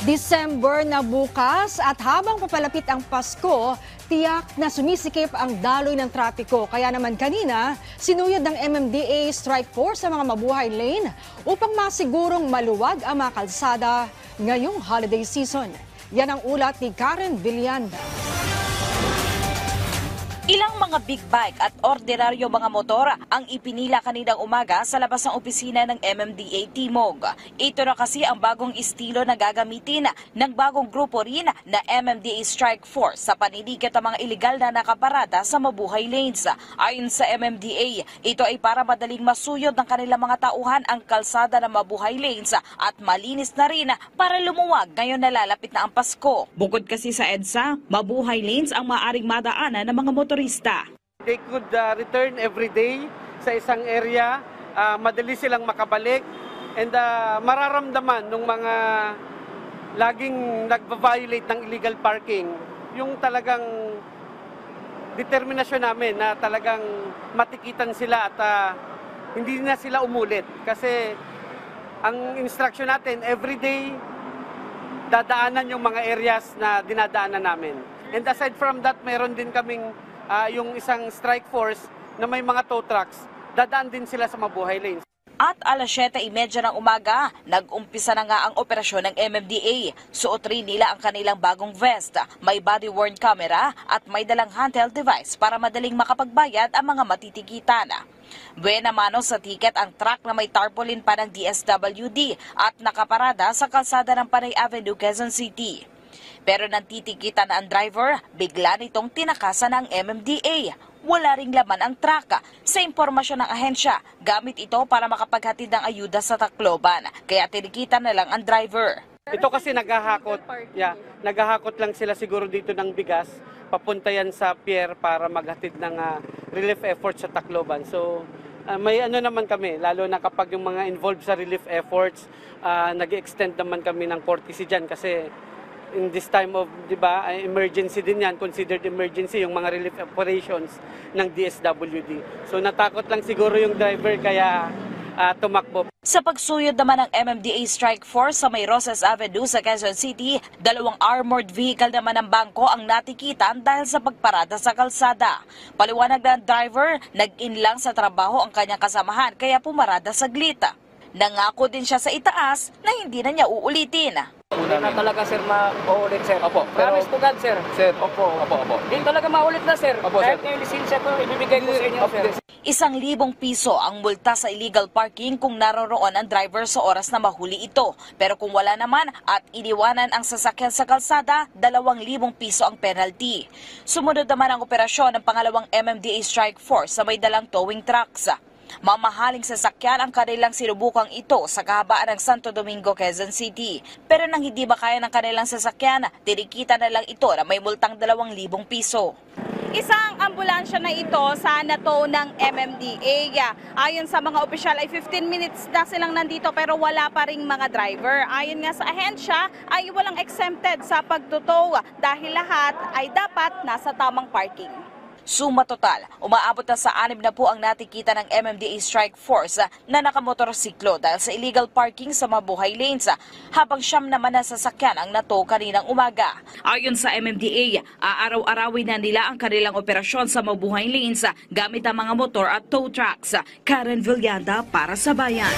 December na bukas at habang papalapit ang Pasko, tiyak na sumisikip ang daloy ng trapiko. Kaya naman kanina, sinuyod ng MMDA Strike Force sa mga mabuhay lane upang masigurong maluwag ang mga kalsada ngayong holiday season. Yan ang ulat ni Karen Villanda. Ilang mga big bike at ordinaryo mga motor ang ipinila kaninang umaga sa labas ng opisina ng MMDA Timog. Ito na kasi ang bagong estilo na gagamitin ng bagong grupo rin na MMDA Strike Force sa paninikit ng mga iligal na nakaparada sa mabuhay lanes. Ayon sa MMDA, ito ay para madaling masuyod ng kanilang mga tauhan ang kalsada ng mabuhay lanes at malinis na rin para lumuwag ngayon na lalapit na ang Pasko. Bukod kasi sa EDSA, mabuhay lanes ang maaring madaanan ng mga motorista. They could return every day sa isang area, madali silang makabalik, and mararamdaman ng mga laging nagva-violate ng illegal parking, yung talagang determinasyon namin na talagang matikitan sila at hindi na sila umulit. Kasi ang instruction natin, every day, dadaanan yung mga areas na dinadaanan namin. And aside from that, meron din kaming yung isang strike force na may mga tow trucks, dadaan din sila sa mabuhay lanes. At alas 7:30 ng umaga, nag-umpisa na nga ang operasyon ng MMDA. Suot rin nila ang kanilang bagong vest, may body-worn camera at may dalang handheld device para madaling makapagbayad ang mga matitikitan. Buena mano sa tiket ang truck na may tarpaulin pa ng DSWD at nakaparada sa kalsada ng Panay Avenue, Quezon City. Pero nang titikitan na ang driver, bigla nitong tinakasan ng MMDA. Wala ring laman ang truck. Sa impormasyon ng ahensya, gamit ito para makapaghatid ng ayuda sa Tacloban. Kaya tinikitan na lang ang driver. Ito kasi naghahakot. Naghahakot lang sila siguro dito ng bigas. Papunta yan sa pier para maghatid ng relief effort sa Tacloban. So may ano naman kami, lalo na kapag yung mga involved sa relief efforts, nag-extend naman kami ng courtesy dyan kasi in this time of, di ba, emergency din yan, considered emergency yung mga relief operations ng DSWD. So natakot lang siguro yung driver kaya tumakbo. Sa pagsuyod naman ng MMDA Strike Force sa may Rosas Avenue sa Quezon City, 2 armored vehicle naman ng bangko ang natikitan dahil sa pagparada sa kalsada. Paliwanag ng driver, nag-in lang sa trabaho ang kanyang kasamahan kaya pumarada saglit. Nangako din siya sa itaas na hindi na niya uulitin. Hindi na talaga sir mauulit sir. Opo, Promise to God sir. Sir, Opo. Hindi talaga maulit na sir. Opo, Kahit sir. yung lisensya ko, ibibigay ko sa inyo sir. 1,000 piso ang multa sa illegal parking kung naroroon ang driver sa oras na mahuli ito. Pero kung wala naman at iniwanan ang sasakyan sa kalsada, 2,000 piso ang penalty. Sumunod naman ang operasyon ng pangalawang MMDA Strike Force sa may dalang towing trucks. Mamahaling sasakyan ang kanilang sinubukang ito sa kahabaan ng Santo Domingo, Quezon City. Pero nang hindi makaya ng kanilang sasakyan, tinikita na lang ito na may multang 2,000 piso. Isang ambulansya na ito sa nato ng MMDA. Ayon sa mga opisyal ay 15 minutes na silang nandito pero wala pa ring mga driver. Ayon nga sa ahensya ay walang exempted sa pagtutow dahil lahat ay dapat nasa tamang parking. Suma total, umaabot na sa 6 na po ang natikita ng MMDA Strike Force na nakamotorsiklo dahil sa illegal parking sa mabuhay lanes, habang 9 naman na sasakyan ang nato kaninang umaga. Ayon sa MMDA, aaraw-arawin na nila ang kanilang operasyon sa mabuhay lanes gamit ang mga motor at tow trucks. Karen Villanda para sa Bayan.